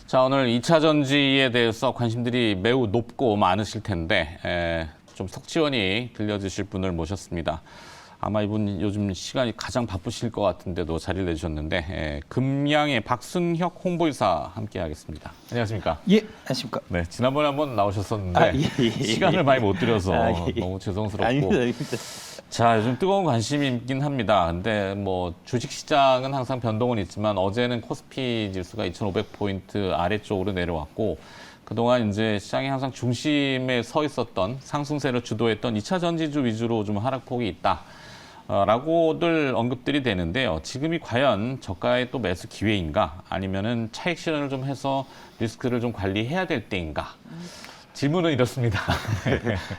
자, 오늘 2차 전지에 대해서 관심들이 매우 높고 많으실 텐데 좀 석지원이 들려주실 분을 모셨습니다. 아마 이분 요즘 시간이 가장 바쁘실 것 같은데도 자리를 내주셨는데 금양의 박순혁 홍보이사 함께 하겠습니다. 안녕하십니까? 예, 안녕하십니까? 네, 지난번에 한번 나오셨었는데 시간을 많이 못 드려서 너무 죄송스럽고. 아닙니다. 자, 요즘 뜨거운 관심이 있긴 합니다. 근데 뭐 주식시장은 항상 변동은 있지만 어제는 코스피 지수가 2,500포인트 아래쪽으로 내려왔고 그동안 이제 시장이 항상 중심에 서 있었던 상승세를 주도했던 2차 전지주 위주로 좀 하락폭이 있다. 라고들 언급들이 되는데요. 지금이 과연 저가의 또 매수 기회인가? 아니면은 차익 실현을 좀 해서 리스크를 좀 관리해야 될 때인가? 질문은 이렇습니다.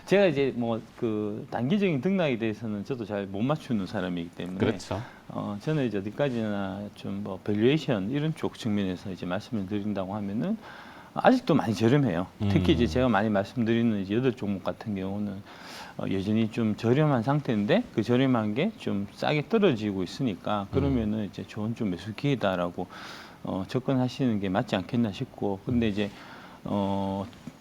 제가 이제 뭐 그 단기적인 등락에 대해서는 저도 잘 못 맞추는 사람이기 때문에 그렇죠. 저는 이제 어디까지나 좀 뭐 밸류에이션 이런 쪽 측면에서 이제 말씀을 드린다고 하면은 아직도 많이 저렴해요. 특히 이제 제가 많이 말씀드리는 이제 8종목 같은 경우는 여전히 좀 저렴한 상태인데 그 저렴한 게 좀 싸게 떨어지고 있으니까 그러면은 이제 좋은 좀 매수 기회다라고 접근하시는 게 맞지 않겠나 싶고 근데 이제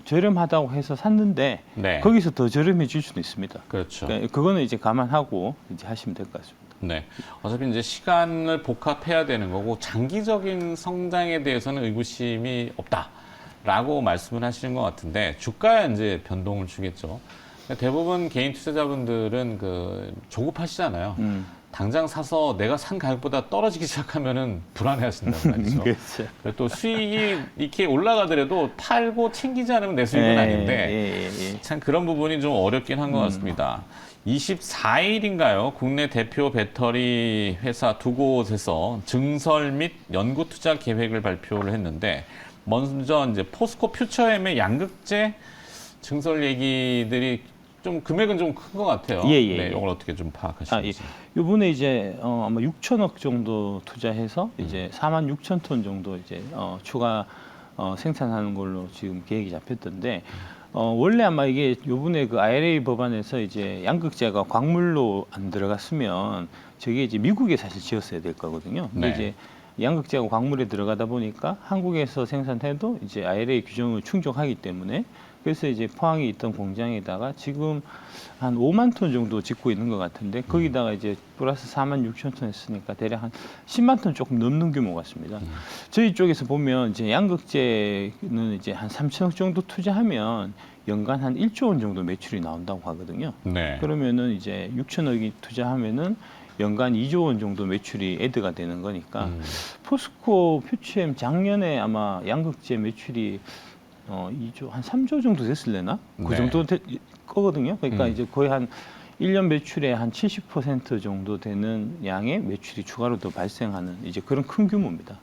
저렴하다고 해서 샀는데 네. 거기서 더 저렴해질 수도 있습니다. 그렇죠. 그러니까 그거는 이제 감안하고 이제 하시면 될 것 같습니다. 네. 어차피 이제 시간을 복합해야 되는 거고 장기적인 성장에 대해서는 의구심이 없다라고 말씀을 하시는 것 같은데 주가에 이제 변동을 주겠죠. 대부분 개인 투자자분들은 그 조급하시잖아요. 당장 사서 내가 산 가격보다 떨어지기 시작하면은 불안해하신단 말이죠. 그렇죠. 그리고 또 수익이 이렇게 올라가더라도 팔고 챙기지 않으면 내 수익은 아닌데 참 그런 부분이 좀 어렵긴 한 것 같습니다. 24일인가요? 국내 대표 배터리 회사 두 곳에서 증설 및 연구 투자 계획을 발표를 했는데 먼저 이제 포스코 퓨처엠의 양극재 증설 얘기들이 좀 금액은 좀 큰 것 같아요. 예. 네, 이걸 어떻게 좀 파악하시는지. 이번에 이제 아마 6천억 정도 투자해서 이제 4만 6천 톤 정도 이제 추가 생산하는 걸로 지금 계획이 잡혔던데 원래 아마 이게 요번에 그 IRA 법안에서 이제 양극재가 광물로 안 들어갔으면 저게 이제 미국에 사실 지었어야 될 거거든요. 근데 네. 이제 양극재가 광물에 들어가다 보니까 한국에서 생산해도 이제 IRA 규정을 충족하기 때문에 그래서 이제 포항에 있던 공장에다가 지금 한 5만 톤 정도 짓고 있는 것 같은데 거기다가 이제 플러스 4만 6천 톤 했으니까 대략 한 10만 톤 조금 넘는 규모 같습니다. 저희 쪽에서 보면 이제 양극재는 이제 한 3천억 정도 투자하면 연간 한 1조 원 정도 매출이 나온다고 하거든요. 네. 그러면은 이제 6천억이 투자하면은 연간 2조 원 정도 매출이 애드가 되는 거니까 포스코 퓨처엠 작년에 아마 양극재 매출이 2조 한 3조 정도 됐을래나? 그 네. 정도 거거든요. 그러니까 이제 거의 한 1년 매출의 한 70% 정도 되는 양의 매출이 추가로 더 발생하는 이제 그런 큰 규모입니다.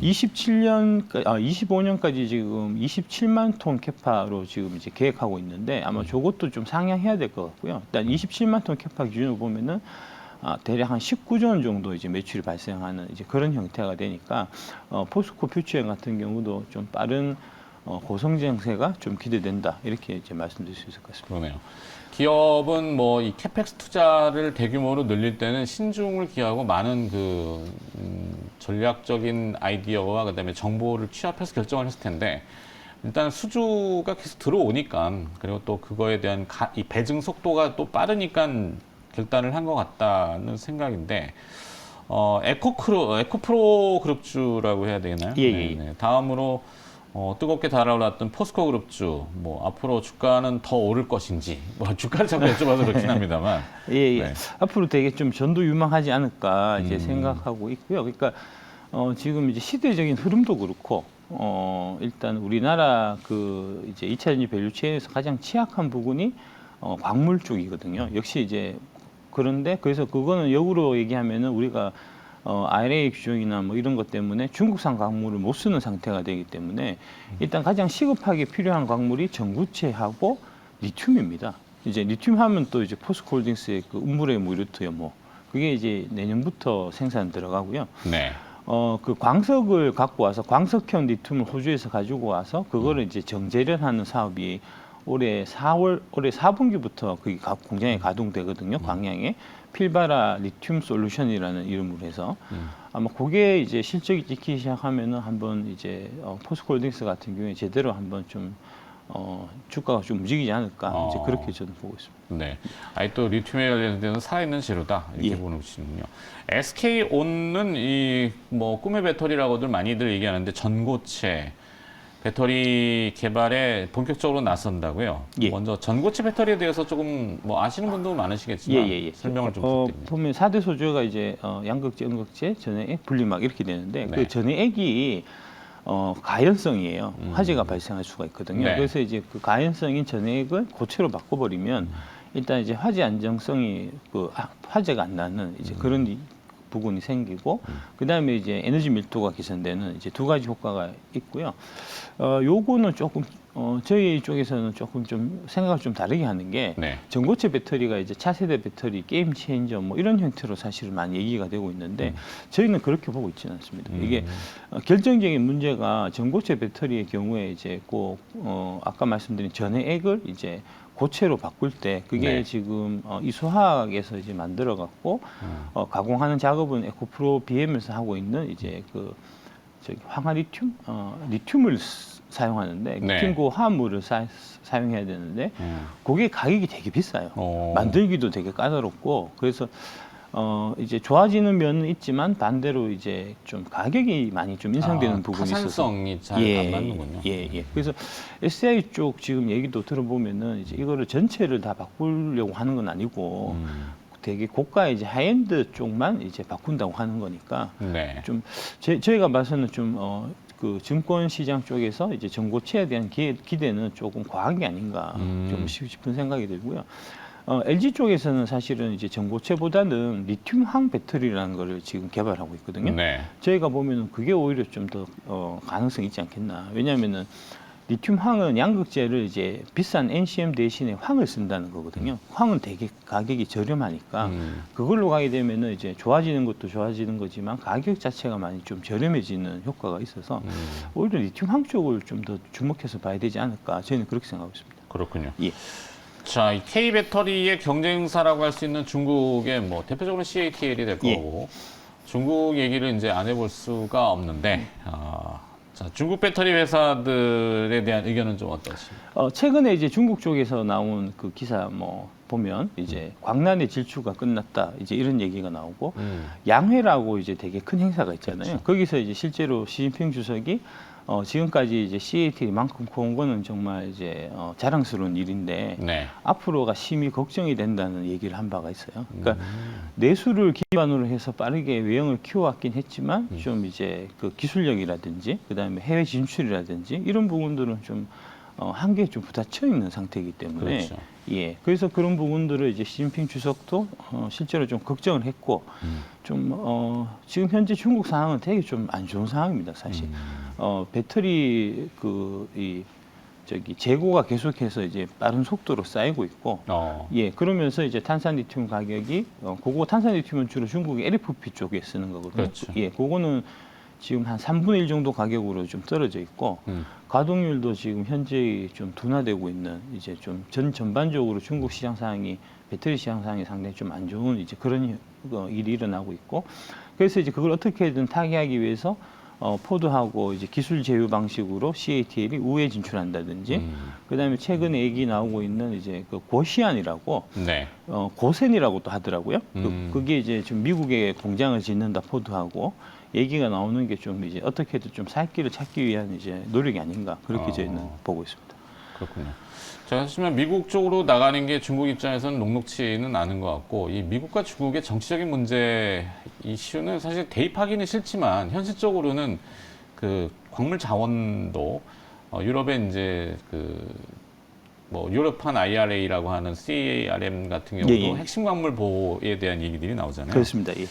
25년까지 지금 27만 톤 캐파로 지금 이제 계획하고 있는데 아마 저것도 좀 상향해야 될 것 같고요. 일단 27만 톤 캐파 기준으로 보면은 대략 한 19조 원 정도 이제 매출이 발생하는 이제 그런 형태가 되니까 포스코 퓨처엠 같은 경우도 좀 빠른 고성장세가 좀 기대된다 이렇게 이제 말씀드릴 수 있을 것 같습니다. 그러네요. 기업은 뭐 이 캐펙스 투자를 대규모로 늘릴 때는 신중을 기하고 많은 그 전략적인 아이디어와 그다음에 정보를 취합해서 결정을 했을 텐데 일단 수주가 계속 들어오니까 그리고 또 그거에 대한 이 배증 속도가 또 빠르니까 결단을 한 것 같다는 생각인데 에코프로 그룹주라고 해야 되나요? 예. 네. 다음으로 뜨겁게 달아올랐던 포스코 그룹주, 뭐 앞으로 주가는 더 오를 것인지, 뭐 주가를 자꾸 여쭤봐서 그렇긴 합니다만. 예. 네. 앞으로 되게 좀 전도유망하지 않을까 이제 생각하고 있고요. 그러니까 지금 이제 시대적인 흐름도 그렇고 일단 우리나라 그 이제 2차 전지 밸류체인에서 가장 취약한 부분이 광물 쪽이거든요. 역시 이제 그런데 그래서 그거는 역으로 얘기하면은 우리가 IRA 규정이나 뭐 이런 것 때문에 중국산 광물을 못 쓰는 상태가 되기 때문에 일단 가장 시급하게 필요한 광물이 전구체하고 리튬입니다. 이제 리튬 하면 또 이제 포스코홀딩스의 그 음물의 무르트요, 뭐 그게 이제 내년부터 생산 들어가고요. 네. 그 광석을 갖고 와서 광석형 리튬을 호주에서 가지고 와서 그거를 이제 정제련하는 사업이 올해 4분기부터 그 공장에 가동되거든요. 광양에 필바라 리튬 솔루션이라는 이름으로 해서 아마 그게 이제 실적이 찍히기 시작하면은 한번 이제 포스코홀딩스 같은 경우에 제대로 한번 좀 주가가 좀 움직이지 않을까 이제 그렇게 저는 보고 있습니다. 네, 아예 또 리튬에 관련된 살아있는 재료다 이렇게 예. 보는 것이군요. SK온은 이 뭐 꿈의 배터리라고들 많이들 얘기하는데 전고체 배터리 개발에 본격적으로 나선다고요. 예. 먼저 전고체 배터리에 대해서 조금 뭐 아시는 분도 많으시겠지만 예. 설명을 좀 부탁드립니다. 보면 4대 소재가 이제 양극재, 음극재, 전해액, 분리막 이렇게 되는데 네. 그 전해액이 가연성이에요. 화재가 발생할 수가 있거든요. 네. 그래서 이제 그 가연성인 전해액을 고체로 바꿔버리면 일단 이제 화재 안정성이 화재가 안 나는 이제 그런 부분이 생기고 그다음에 이제 에너지 밀도가 개선되는 이제 두 가지 효과가 있고요. 요거는 조금 저희 쪽에서는 조금 좀 생각을 좀 다르게 하는 게 네. 전고체 배터리가 이제 차세대 배터리, 게임 체인저 뭐 이런 형태로 사실은 많이 얘기가 되고 있는데 저희는 그렇게 보고 있지는 않습니다. 이게 결정적인 문제가 전고체 배터리의 경우에 이제 꼭 아까 말씀드린 전해액을 이제 고체로 바꿀 때 그게 네. 지금 이수화학에서 이제 만들어 갖고 가공하는 작업은 에코프로 BM에서 하고 있는 이제 그 저기 황화 리튬 리튬을 사용하는데 네. 리튬고 화합물을 사용해야 되는데 그게 가격이 되게 비싸요. 만들기도 되게 까다롭고 그래서 이제 좋아지는 면은 있지만 반대로 이제 좀 가격이 많이 좀 인상되는 부분이 있어서 타산성이 잘 안 맞는군요. 예. 그래서 SDI 쪽 지금 얘기도 들어보면은 이제 이거를 전체를 다 바꾸려고 하는 건 아니고 되게 고가 이제 하이엔드 쪽만 이제 바꾼다고 하는 거니까 네. 좀 저희가 봐서는 좀 그 증권 시장 쪽에서 이제 전고체에 대한 기대는 조금 과한 게 아닌가 좀 싶은 생각이 들고요. LG 쪽에서는 사실은 이제 전고체보다는 리튬황 배터리라는 거를 지금 개발하고 있거든요. 네. 저희가 보면은 그게 오히려 좀 더 가능성이 있지 않겠나. 왜냐하면은 리튬황은 양극재를 이제 비싼 NCM 대신에 황을 쓴다는 거거든요. 황은 되게 가격이 저렴하니까 그걸로 가게 되면은 이제 좋아지는 것도 좋아지는 거지만 가격 자체가 많이 좀 저렴해지는 효과가 있어서 오히려 리튬황 쪽을 좀 더 주목해서 봐야 되지 않을까. 저희는 그렇게 생각하고 있습니다. 그렇군요. 예. 자, 이 K 배터리의 경쟁사라고 할 수 있는 중국의 뭐 대표적으로 CATL이 될 예. 거고 중국 얘기를 이제 안 해볼 수가 없는데 자, 중국 배터리 회사들에 대한 의견은 좀 어떠십니까? 최근에 이제 중국 쪽에서 나온 그 기사 뭐 보면 이제 광란의 질주가 끝났다 이제 이런 얘기가 나오고 양회라고 이제 되게 큰 행사가 있잖아요. 그렇죠. 거기서 이제 실제로 시진핑 주석이 지금까지 이제 CATL만큼 커온 거는 정말 이제 자랑스러운 일인데 네. 앞으로가 심히 걱정이 된다는 얘기를 한 바가 있어요. 그러니까 내수를 기반으로 해서 빠르게 외형을 키워왔긴 했지만 좀 이제 그 기술력이라든지 그다음에 해외 진출이라든지 이런 부분들은 좀 한계에 좀 부딪혀 있는 상태이기 때문에 그렇죠. 예 그래서 그런 부분들을 이제 시진핑 주석도 실제로 좀 걱정을 했고 좀 지금 현재 중국 상황은 되게 좀 안 좋은 상황입니다 사실 배터리 저기 재고가 계속해서 이제 빠른 속도로 쌓이고 있고 예 그러면서 이제 탄산 리튬 가격이 그거 탄산 리튬은 주로 중국의 LFP 쪽에 쓰는 거거든요. 그렇죠. 예 그거는 지금 한 3분의 1 정도 가격으로 좀 떨어져 있고 가동률도 지금 현재 좀 둔화되고 있는 이제 좀 전반적으로 중국 시장 상황이 배터리 시장 상황이 상당히 좀 안 좋은 이제 그런 일이 일어나고 있고 그래서 이제 그걸 어떻게든 타개하기 위해서 포드하고 이제 기술 제휴 방식으로 CATL이 우회 진출한다든지 그다음에 최근에 얘기 나오고 있는 이제 그 고시안이라고 네. 고센이라고 또 하더라고요. 그게 이제 좀 미국에 공장을 짓는다 포드하고 얘기가 나오는 게 좀 이제 어떻게든 좀 살 길을 찾기 위한 이제 노력이 아닌가 그렇게 저희는 보고 있습니다. 그렇군요. 자, 하지만 미국 쪽으로 나가는 게 중국 입장에서는 녹록치는 않은 것 같고 이 미국과 중국의 정치적인 문제 이슈는 사실 대입하기는 싫지만 현실적으로는 그 광물 자원도 유럽의 이제 뭐 유럽판 IRA라고 하는 CARM 같은 경우도 예. 핵심 광물 보호에 대한 얘기들이 나오잖아요. 그렇습니다. 예.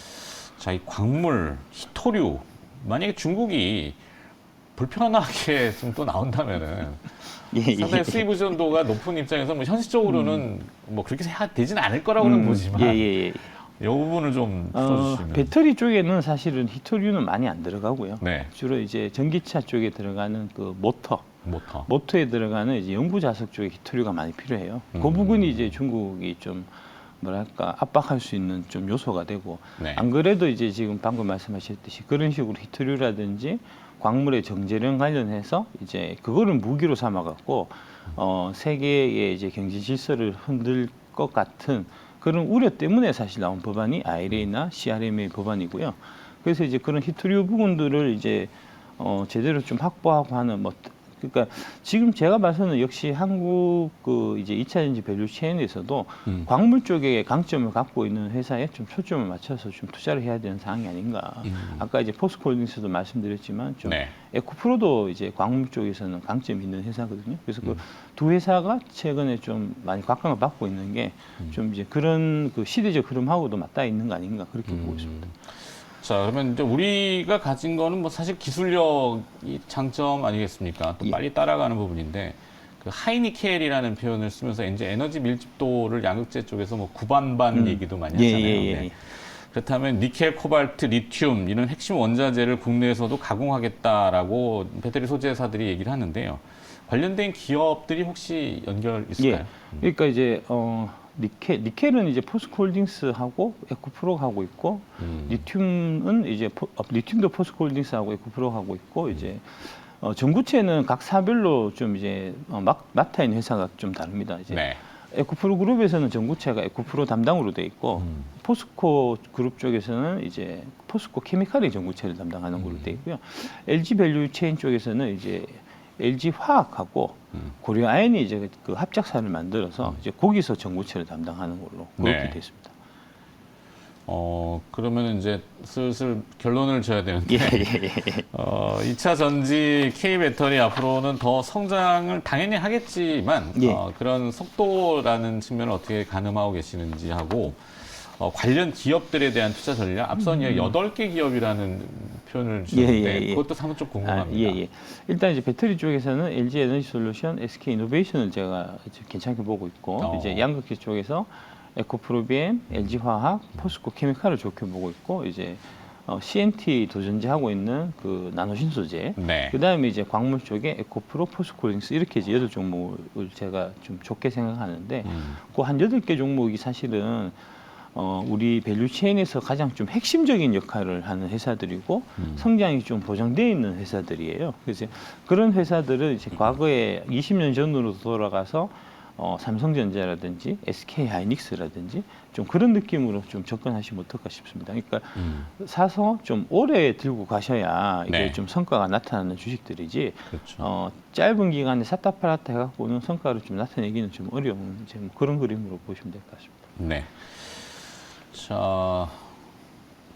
자, 이 광물, 히토류 만약에 중국이 불편하게 좀 또 나온다면은 상당히 수입 의존도가 높은 입장에서 뭐 현실적으로는 뭐 그렇게 되지는 않을 거라고는 보지만 이 부분을 좀 풀어주시면. 배터리 쪽에는 사실은 히토류는 많이 안 들어가고요. 네. 주로 이제 전기차 쪽에 들어가는 그 모터에 들어가는 이제 연구 자석 쪽에 히토류가 많이 필요해요. 그 부분이 이제 중국이 좀 뭐랄까 압박할 수 있는 좀 요소가 되고 네. 안 그래도 이제 지금 방금 말씀하셨듯이 그런 식으로 히토류라든지 광물의 정제령 관련해서 이제 그거를 무기로 삼아 갖고 세계의 이제 경제 질서를 흔들 것 같은 그런 우려 때문에 사실 나온 법안이 IRA나 CRMA 법안이고요. 그래서 이제 그런 히토류 부분들을 이제 제대로 좀 확보하고 하는 뭐 그러니까 지금 제가 봐서는 역시 한국 그 이제 2차 전지 밸류 체인에서도 광물 쪽에 강점을 갖고 있는 회사에 좀 초점을 맞춰서 좀 투자를 해야 되는 상황이 아닌가. 아까 이제 포스코홀딩스도 말씀드렸지만 좀 네. 에코프로도 이제 광물 쪽에서는 강점이 있는 회사거든요. 그래서 그 두 회사가 최근에 좀 많이 각광을 받고 있는 게 좀 이제 그런 그 시대적 흐름하고도 맞닿아 있는 거 아닌가 그렇게 보고 있습니다. 자, 그러면 이제 우리가 가진 거는 뭐 사실 기술력이 장점 아니겠습니까? 또 예. 빨리 따라가는 부분인데 그 하이니켈이라는 표현을 쓰면서 이제 에너지 밀집도를 양극재 쪽에서 뭐 구반반 얘기도 많이 하잖아요. 네. 그렇다면 니켈, 코발트, 리튬 이런 핵심 원자재를 국내에서도 가공하겠다라고 배터리 소재 회사들이 얘기를 하는데요. 관련된 기업들이 혹시 연결 있을까요? 예. 그러니까 이제 니켈은 이제 포스코홀딩스하고 에코프로가 하고 있고 리튬은 이제 리튬도 포스코홀딩스하고 에코프로가 하고 있고 이제 전구체는 각 사별로 좀 이제 맡아 있는 회사가 좀 다릅니다. 이제 네. 에코프로 그룹에서는 전구체가 에코프로 담당으로 돼 있고 포스코 그룹 쪽에서는 이제 포스코 케미칼이 전구체를 담당하는 걸로 돼 있고요. LG 밸류 체인 쪽에서는 이제 LG 화학하고 고려 아연이 이제 그 합작사를 만들어서 이제 거기서 전구체를 담당하는 걸로 그렇게 네. 돼 있습니다. 그러면 이제 슬슬 결론을 줘야 되는데, 예. 2차 전지 K 배터리 앞으로는 더 성장을 당연히 하겠지만, 예. 그런 속도라는 측면을 어떻게 가늠하고 계시는지 하고, 관련 기업들에 대한 투자 전략, 앞선 8개 기업이라는 표현을 주셨는데, 예. 그것도 사뭇 좀 궁금합니다. 예. 일단 이제 배터리 쪽에서는 LG 에너지 솔루션, SK 이노베이션을 제가 괜찮게 보고 있고, 이제 양극재 쪽에서 에코프로비엠, LG 화학, 포스코 케미칼을 좋게 보고 있고, 이제 CNT 도전지 하고 있는 그 나노신소재, 네. 그 다음에 이제 광물 쪽에 에코프로, 포스코홀딩스 이렇게 이제 8종목을 제가 좀 좋게 생각하는데, 그 한 8개 종목이 사실은 우리 밸류 체인에서 가장 좀 핵심적인 역할을 하는 회사들이고 성장이 좀 보장되어 있는 회사들이에요. 그래서 그런 회사들을 이제 과거에 20년 전으로 돌아가서 삼성전자라든지 SK 하이닉스라든지 좀 그런 느낌으로 좀 접근하시면 어떨까 싶습니다. 그러니까 사서 좀 오래 들고 가셔야 이게 네. 좀 성과가 나타나는 주식들이지 그렇죠. 짧은 기간에 샀다 팔았다 해갖고는 성과를 좀 나타내기는 좀 어려운 이제 뭐 그런 그림으로 보시면 될 것 같습니다. 네. 자,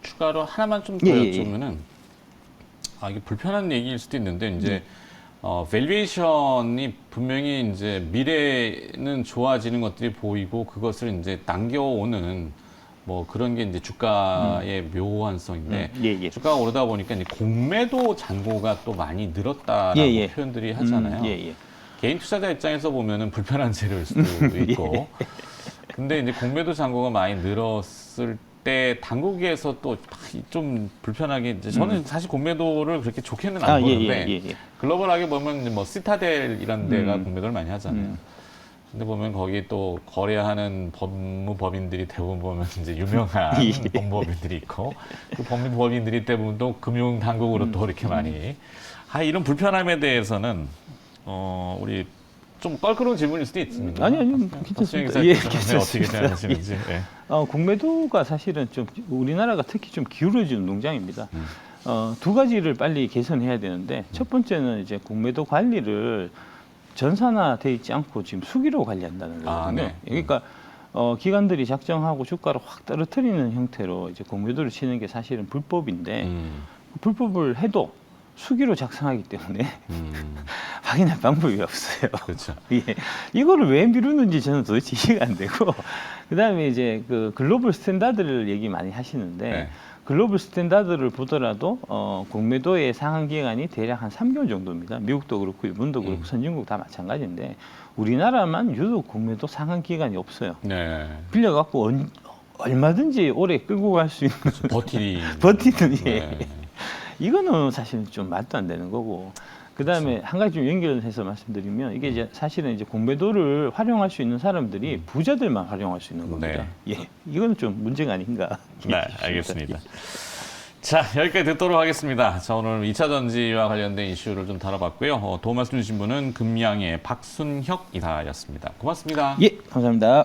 추가로 하나만 좀 더 예. 여쭈면은, 이게 불편한 얘기일 수도 있는데, 이제, 밸류에이션이 분명히 이제 미래는 좋아지는 것들이 보이고, 그것을 이제 당겨오는 뭐 그런 게 이제 주가의 묘한성인데, 예. 주가가 오르다 보니까 이제 공매도 잔고가 또 많이 늘었다라고 예. 표현들이 하잖아요. 예. 개인 투자자 입장에서 보면은 불편한 재료일 수도 있고. 근데 이제 공매도 잔고가 많이 늘었을 때 당국에서 또 좀 불편하게 이제 저는 사실 공매도를 그렇게 좋게는 안 보는데 예. 글로벌하게 보면 이제 뭐 시타델 이런 데가 공매도를 많이 하잖아요. 근데 보면 거기 또 거래하는 법무법인들이 대부분 보면 이제 유명한 법무법인들이 있고 그 법무법인들이 대부분 또 금융 당국으로 또 이렇게 많이 이런 불편함에 대해서는 우리 좀 껄끄러운 질문일 수도 있습니다. 아니 괜찮습니다. 괜찮습니다. 어떻게 생각하시는지. 예. 공매도가 사실은 좀 우리나라가 특히 좀 기울어지는 농장입니다. 두 가지를 빨리 개선해야 되는데 첫 번째는 이제 공매도 관리를 전산화돼 있지 않고 지금 수기로 관리한다는 거거든요. 네. 그러니까 기관들이 작정하고 주가를 확 떨어뜨리는 형태로 이제 공매도를 치는 게 사실은 불법인데 불법을 해도 수기로 작성하기 때문에 확인할 방법이 없어요. 그렇죠. 예. 이거를 왜 미루는지 저는 도대체 이해가 안 되고 그다음에 이제 그 글로벌 스탠다드를 얘기 많이 하시는데 네. 글로벌 스탠다드를 보더라도 공매도의 상한 기간이 대략 한 3개월 정도입니다. 미국도 그렇고 일본도 그렇고 선진국 다 마찬가지인데 우리나라만 유독 공매도 상한 기간이 없어요. 네. 빌려갖고 얼마든지 오래 끌고 갈 수 있는 버티는 버티는 네. 이거는 사실 좀 말도 안 되는 거고 그다음에 한 가지 좀 연결해서 말씀드리면 이게 이제 사실은 이제 공매도를 활용할 수 있는 사람들이 부자들만 활용할 수 있는 겁니다. 예, 이거는 좀 문제가 아닌가. 네, 알겠습니다. 자, 여기까지 듣도록 하겠습니다. 자, 오늘 2차 전지와 관련된 이슈를 좀 다뤄봤고요. 도움 말씀 주신 분은 금양의 박순혁 이사였습니다. 고맙습니다. 예, 감사합니다.